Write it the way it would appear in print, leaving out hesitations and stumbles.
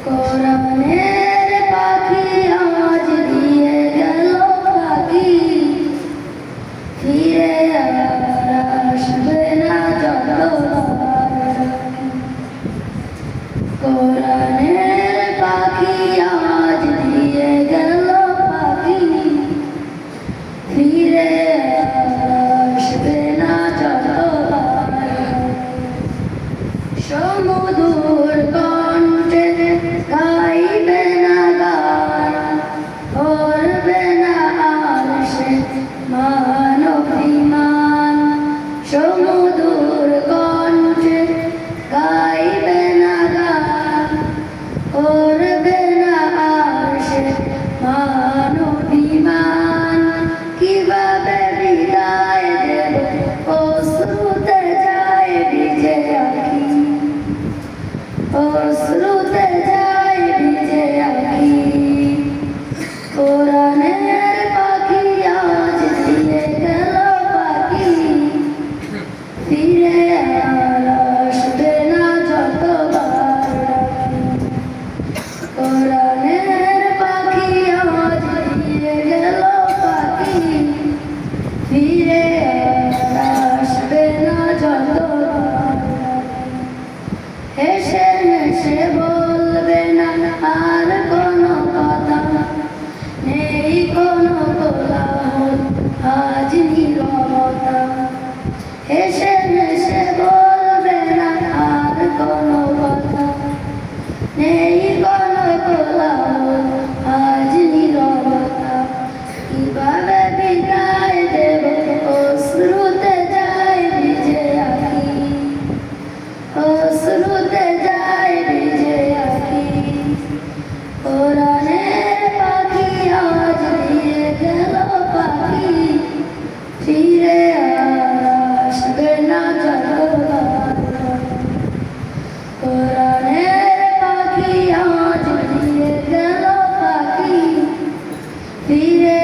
কোরআনের পাখি আজ দিয়ে গেল পাখি, ফিরে আর আসবে না যতবার ডাকি। কোরআনের পাখি আজ দিয়ে গেল পাখি, ফিরে আসবে না যতবার ডাকি। সমুদূর কণ্ঠে গাইবে না গান, করবে না আর সে মান অভিমান। সমুদূর কণ্ঠে গাইবে না গান, করবে না আর সে মান অভিমান। কিভাবে বিদায় দেব অশ্রুতে যায় ভিজে আঁখি, অশ্রুতে যায় ভিজে আঁখি। কোরআনের পাখি আজ দিয়ে গেল পাখি, ফিরে আর আসবে না যতবার ডাকি। কোরআনের পাখি আজ দিয়ে গেল পাখি, ফিরে আর আসবে না যতবার ডাকি। হেসে হেসে বলবে না আর কোনো কথা, নেই কোনো কোলাহল আজ নীরবতা। হেসে হেসে বলবে না আর কোনো কথা, নেই কোনো কোলাহল আজ নীরবতা। কিভাবে বিদায় দেব অশ্রুতে যায় ভিজে আঁখি, অশ্রুতে যায় ভিজে আঁখি। কোরআনের পাখি আজ দিয়ে গেল পাখি, ফিরে আর আসবে না যতবার ডাকি। কোরআনের পাখি আজ দিয়ে গেল পাখি, ফিরে